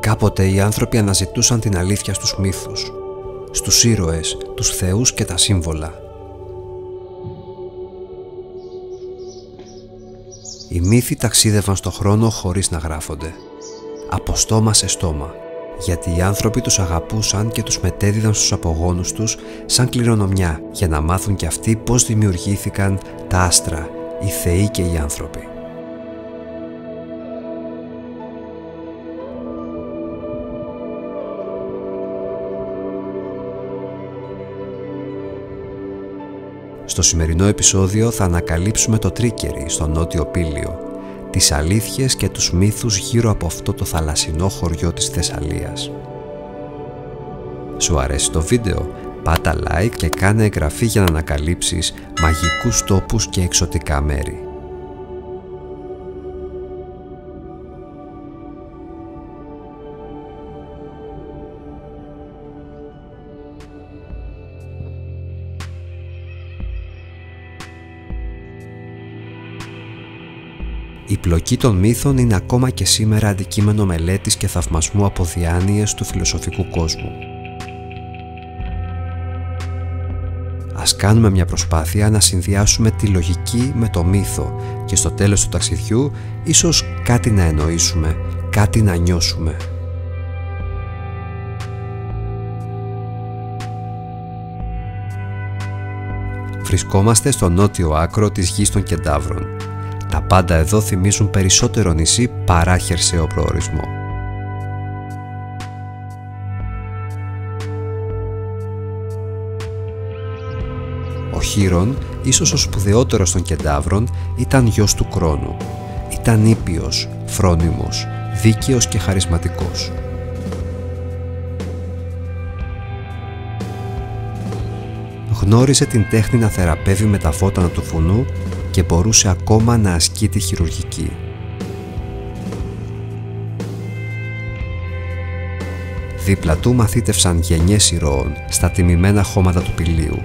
Κάποτε οι άνθρωποι αναζητούσαν την αλήθεια στους μύθους, στους ήρωες, τους θεούς και τα σύμβολα. Οι μύθοι ταξίδευαν στο χρόνο χωρίς να γράφονται, από στόμα σε στόμα, γιατί οι άνθρωποι τους αγαπούσαν και τους μετέδιδαν στους απογόνους τους σαν κληρονομιά για να μάθουν κι αυτοί πώς δημιουργήθηκαν τα άστρα, οι θεοί και οι άνθρωποι. Στο σημερινό επεισόδιο θα ανακαλύψουμε το Τρίκερι στο Νότιο Πήλιο, τις αλήθειες και τους μύθους γύρω από αυτό το θαλασσινό χωριό της Θεσσαλίας. Σου αρέσει το βίντεο? Πάτα like και κάνε εγγραφή για να ανακαλύψεις μαγικούς τόπους και εξωτικά μέρη. Η πλοκή των μύθων είναι ακόμα και σήμερα αντικείμενο μελέτης και θαυμασμού από διάνοιες του φιλοσοφικού κόσμου. Ας κάνουμε μια προσπάθεια να συνδυάσουμε τη λογική με το μύθο και στο τέλος του ταξιδιού ίσως κάτι να εννοήσουμε, κάτι να νιώσουμε. Βρισκόμαστε στο νότιο άκρο της γης των Κεντάβρων. Τα πάντα εδώ θυμίζουν περισσότερο νησί παρά χερσαίο προορισμό. Ο Χείρον, ίσως ο σπουδαιότερος των Κεντάβρων, ήταν γιος του Κρόνου. Ήταν ήπιος, φρόνιμος, δίκαιος και χαρισματικός. Γνώριζε την τέχνη να θεραπεύει με τα βότανα του βουνού και μπορούσε ακόμα να ασκεί τη χειρουργική. Δίπλα του μαθήτευσαν γενιές ηρώων στα τιμημένα χώματα του Πηλίου.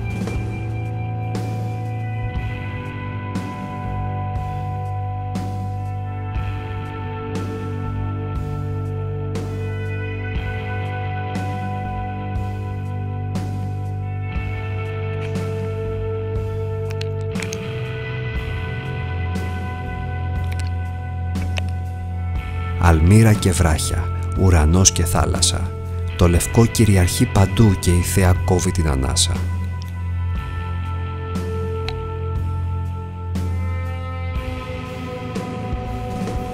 Αλμύρα και βράχια, ουρανός και θάλασσα. Το λευκό κυριαρχεί παντού και η θέα κόβει την ανάσα.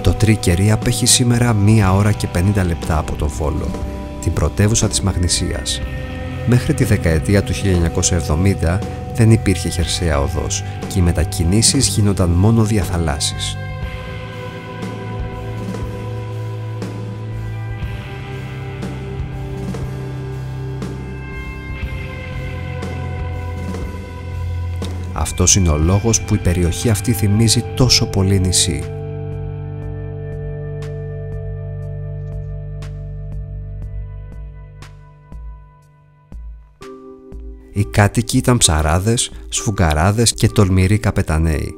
Το Τρίκερι απέχει σήμερα 1 ώρα και 50 λεπτά από τον Βόλο, την πρωτεύουσα της Μαγνησίας. Μέχρι τη δεκαετία του 1970 δεν υπήρχε χερσαία οδός και οι μετακινήσεις γίνονταν μόνο διαθαλάσσης. Αυτός είναι ο λόγος που η περιοχή αυτή θυμίζει τόσο πολύ νησί. Οι κάτοικοι ήταν ψαράδες, σφουγγαράδες και τολμηροί καπεταναίοι.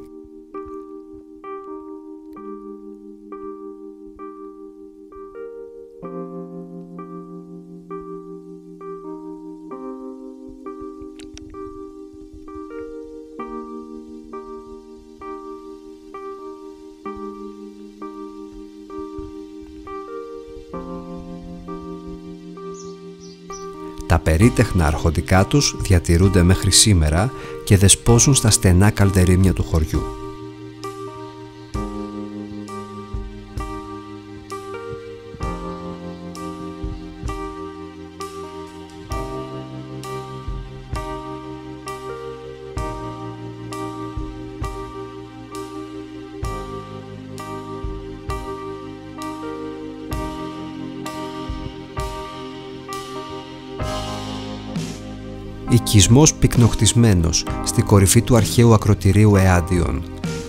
Τα περίτεχνα αρχοντικά τους διατηρούνται μέχρι σήμερα και δεσπόζουν στα στενά καλντερίμια του χωριού. Οικισμός πυκνοχτισμένος στη κορυφή του αρχαίου ακρωτηρίου Εάντιον.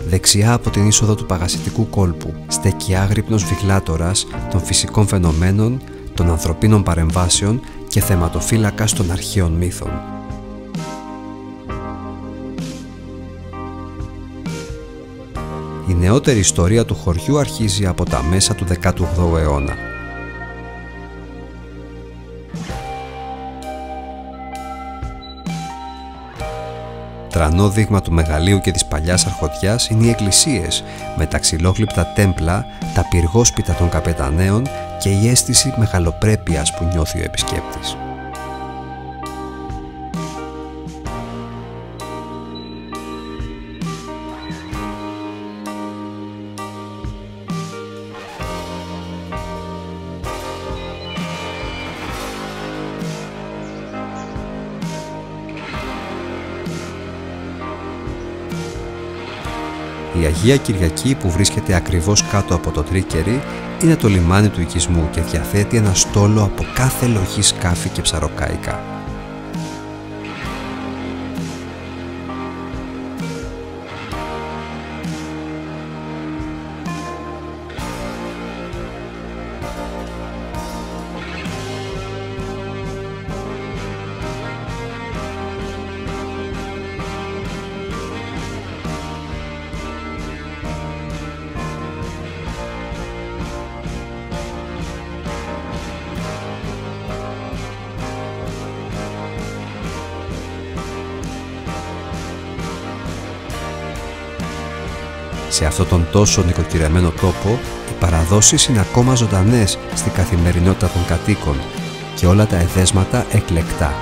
δεξιά από την είσοδο του παγασιτικού κόλπου, στέκει άγρυπνος βιγλάτορας των φυσικών φαινομένων, των ανθρωπίνων παρεμβάσεων και θεματοφύλακας των αρχαίων μύθων. Η νεότερη ιστορία του χωριού αρχίζει από τα μέσα του 18ου αιώνα. Τρανό δείγμα του μεγαλείου και της παλιάς αρχοντιάς είναι οι εκκλησίες με τα ξυλόγλυπτα τέμπλα, τα πυργόσπιτα των καπεταναίων και η αίσθηση μεγαλοπρέπειας που νιώθει ο επισκέπτης. Η Αγία Κυριακή, που βρίσκεται ακριβώς κάτω από το Τρίκκερι, είναι το λιμάνι του οικισμού και διαθέτει ένα στόλο από κάθε λογή σκάφη και ψαροκάικα. Σε αυτόν τον τόσο νοικοκυρεμένο τόπο, οι παραδόσεις είναι ακόμα ζωντανές στην καθημερινότητα των κατοίκων και όλα τα εδέσματα εκλεκτά.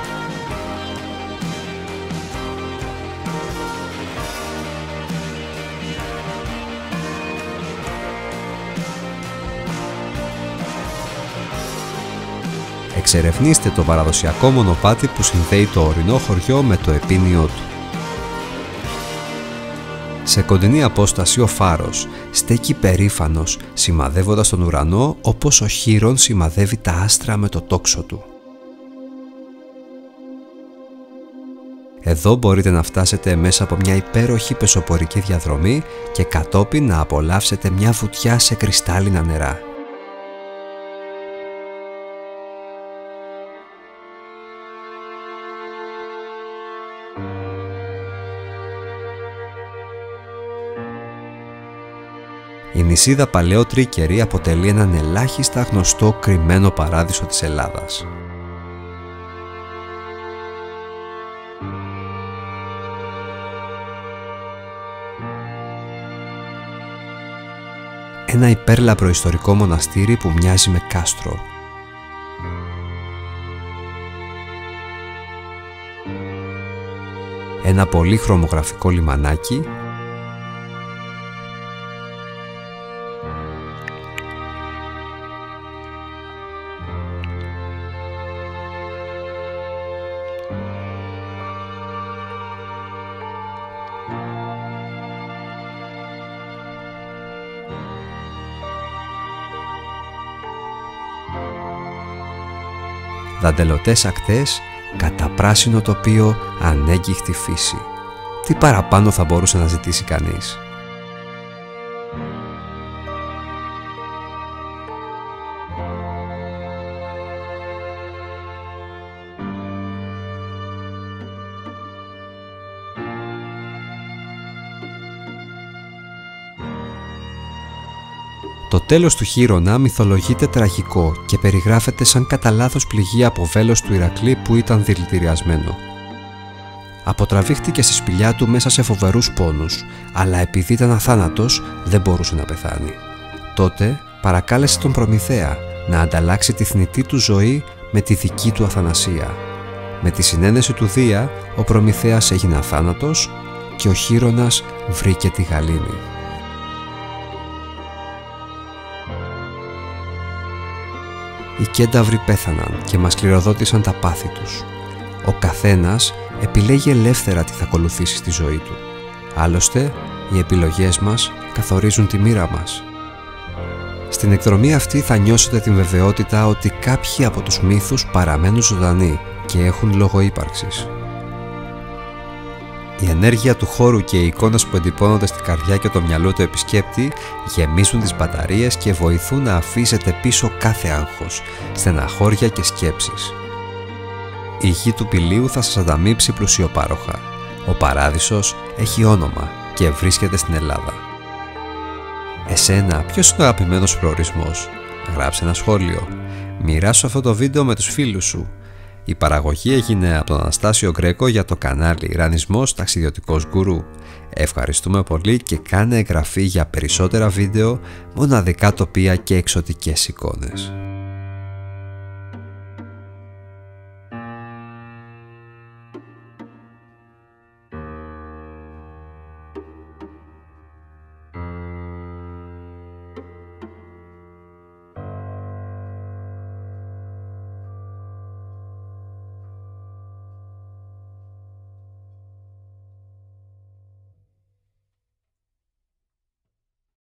Εξερευνήστε το παραδοσιακό μονοπάτι που συνδέει το ορεινό χωριό με το επίνιό του. Σε κοντινή απόσταση ο φάρος στέκει περήφανος, σημαδεύοντας τον ουρανό όπως ο Χείρον σημαδεύει τα άστρα με το τόξο του. Εδώ μπορείτε να φτάσετε μέσα από μια υπέροχη πεζοπορική διαδρομή και κατόπιν να απολαύσετε μια βουτιά σε κρυστάλλινα νερά. Η νησίδα Παλαιό Τρίκκερι αποτελεί έναν ελάχιστα γνωστό κρυμμένο παράδεισο της Ελλάδας. Ένα υπέρλαμπρο ιστορικό μοναστήρι που μοιάζει με κάστρο. Ένα πολύχρωμο γραφικό λιμανάκι. Δαντελωτές ακτές, καταπράσινο τοπίο, ανέγκυχτη φύση. Τι παραπάνω θα μπορούσε να ζητήσει κανείς? Το τέλος του Χείρονα μυθολογείται τραγικό και περιγράφεται σαν κατά λάθος πληγή από βέλος του Ηρακλή που ήταν δηλητηριασμένο. Αποτραβήχτηκε στη σπηλιά του μέσα σε φοβερούς πόνους, αλλά επειδή ήταν αθάνατος δεν μπορούσε να πεθάνει. Τότε παρακάλεσε τον Προμηθέα να ανταλλάξει τη θνητή του ζωή με τη δική του αθανασία. Με τη συνένεση του Δία, ο Προμηθέας έγινε αθάνατος και ο Χείρονας βρήκε τη γαλήνη. Οι κένταυροι πέθαναν και μας κληροδότησαν τα πάθη τους. Ο καθένας επιλέγει ελεύθερα τι θα ακολουθήσει στη ζωή του. Άλλωστε, οι επιλογές μας καθορίζουν τη μοίρα μας. Στην εκδρομή αυτή θα νιώσετε την βεβαιότητα ότι κάποιοι από τους μύθους παραμένουν ζωντανοί και έχουν λόγο ύπαρξης. Η ενέργεια του χώρου και οι εικόνες που εντυπώνονται στην καρδιά και το μυαλό του επισκέπτη γεμίζουν τις μπαταρίες και βοηθούν να αφήσετε πίσω κάθε άγχος, στεναχώρια και σκέψεις. Η γη του Πηλίου θα σας ανταμείψει πλουσιοπάροχα. Ο Παράδεισος έχει όνομα και βρίσκεται στην Ελλάδα. Εσένα, ποιος είναι ο αγαπημένος προορισμός? Γράψε ένα σχόλιο. Μοιράσου αυτό το βίντεο με τους φίλους σου. Η παραγωγή έγινε από τον Αναστάσιο Γκρέκο για το κανάλι Ρανισμός Ταξιδιωτικός Γκουρού. Ευχαριστούμε πολύ και κάνε εγγραφή για περισσότερα βίντεο, μοναδικά τοπία και εξωτικές εικόνες.